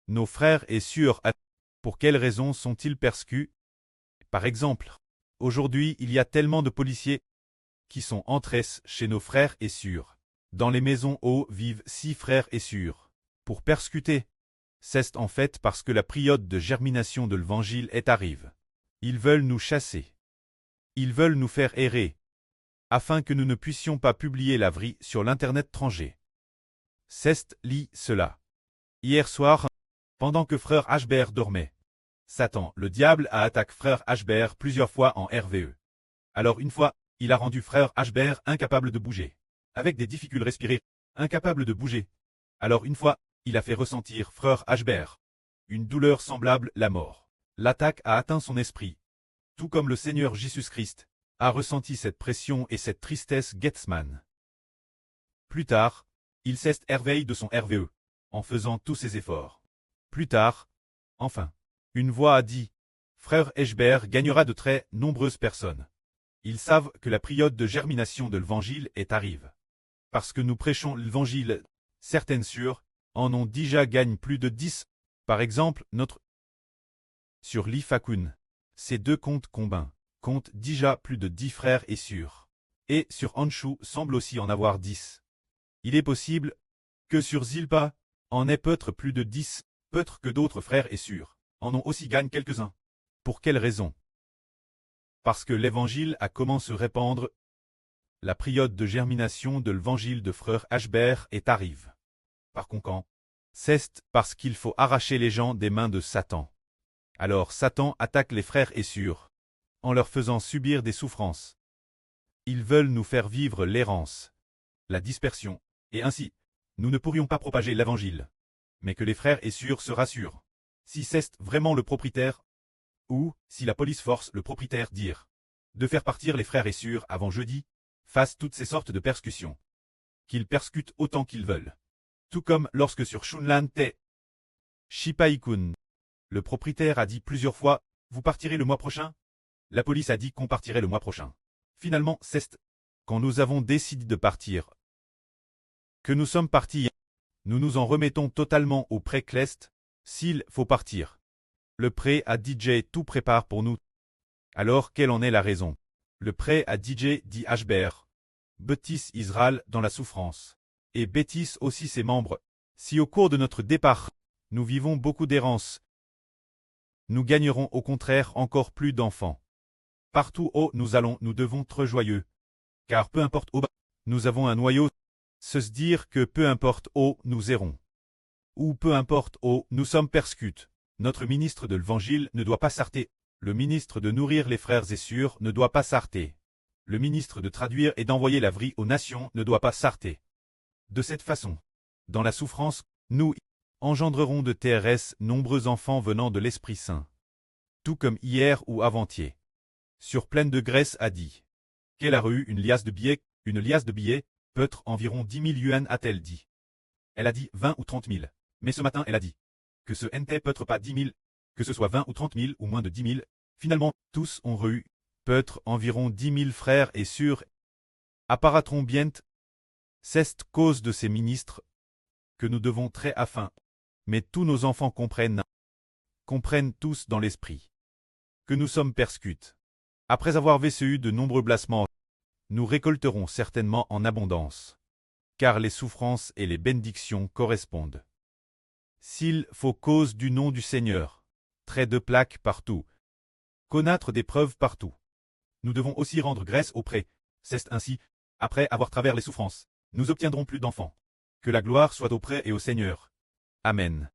Nos frères et sœurs, pour quelles raisons sont-ils persécutés? Par exemple, aujourd'hui il y a tellement de policiers qui sont entrés chez nos frères et sœurs. Dans les maisons où vivent 6 frères et sœurs. Pour persécuter. C'est en fait parce que la période de germination de l'évangile est arrive. Ils veulent nous chasser. Ils veulent nous faire errer, afin que nous ne puissions pas publier la vraie sur l'internet étranger. C'est lit cela. Hier soir, pendant que frère Ashbert dormait, Satan, le diable, a attaqué frère Ashbert plusieurs fois en RVE. Alors une fois, il a rendu frère Ashbert incapable de bouger, avec des difficultés à respirer, incapable de bouger. Alors une fois, il a fait ressentir frère Ashbert une douleur semblable à la mort. L'attaque a atteint son esprit, tout comme le Seigneur Jésus-Christ a ressenti cette pression et cette tristesse Gethsemane. Plus tard, il s'est éveillé de son RVE, en faisant tous ses efforts. Plus tard, enfin, une voix a dit, frère Ashbert gagnera de très nombreuses personnes. Ils savent que la période de germination de l'évangile est arrive. Parce que nous prêchons l'évangile, certaines sœurs en ont déjà gagné plus de 10. Par exemple, notre sur l'Ifakun, ces 2 comptes combinent, comptent déjà plus de 10 frères et sœurs. Et sur Anshu semble aussi en avoir 10. Il est possible que sur Zilpa, en ait peut-être plus de 10, peut-être que d'autres frères et sœurs en ont aussi gagné quelques-uns. Pour quelle raison? Parce que l'évangile a commencé à se répandre. La période de germination de l'évangile de frère Ashbert est arrive. Par conséquent, c'est parce qu'il faut arracher les gens des mains de Satan. Alors Satan attaque les frères et sœurs, en leur faisant subir des souffrances. Ils veulent nous faire vivre l'errance, la dispersion, et ainsi, nous ne pourrions pas propager l'évangile. Mais que les frères et sœurs se rassurent. Si c'est vraiment le propriétaire, ou si la police force le propriétaire dire de faire partir les frères et sœurs avant jeudi, fasse toutes ces sortes de persécutions. Qu'ils persécutent autant qu'ils veulent. Tout comme lorsque sur Shunlan Te Shipaikun, le propriétaire a dit plusieurs fois, vous partirez le mois prochain? La police a dit qu'on partirait le mois prochain. Finalement, c'est quand nous avons décidé de partir que nous sommes partis. Nous nous en remettons totalement au pré Clest, s'il faut partir. Le pré à DJ tout prépare pour nous. Alors quelle en est la raison? Le pré à DJ dit Ashbert. Bêtise Israël dans la souffrance. Et bêtise aussi ses membres. Si au cours de notre départ, nous vivons beaucoup d'errance, nous gagnerons au contraire encore plus d'enfants. Partout où nous allons, nous devons être joyeux. Car peu importe où nous avons un noyau, se dire que peu importe où nous irons, ou peu importe où nous sommes persécutés, notre ministre de l'évangile ne doit pas s'arrêter. Le ministre de nourrir les frères et sœurs ne doit pas s'arrêter. Le ministre de traduire et d'envoyer la vraie aux nations ne doit pas s'arrêter. De cette façon, dans la souffrance, nous engendrerons de TRS nombreux enfants venant de l'Esprit Saint. Tout comme hier ou avant-hier. Sur Pleine de Grèce a dit qu'elle a eu une liasse de billets, peut-être environ 10 000 yuan a-t-elle dit. Elle a dit 20 ou 30 000. Mais ce matin elle a dit que ce NT peut-être pas 10 000, que ce soit 20 ou 30 000 ou moins de 10 000. Finalement, tous ont eu, peut-être environ 10 000 frères et sœurs. Apparaîtront bientôt. C'est cause de ces ministres que nous devons très afin. Mais tous nos enfants comprennent tous dans l'esprit que nous sommes persécutés. Après avoir vécu de nombreux blassements, nous récolterons certainement en abondance, car les souffrances et les bénédictions correspondent. S'il faut cause du nom du Seigneur, traits de plaques partout, connaître des preuves partout. Nous devons aussi rendre grâce auprès. C'est ainsi, après avoir traversé les souffrances, nous obtiendrons plus d'enfants. Que la gloire soit auprès et au Seigneur. Amen.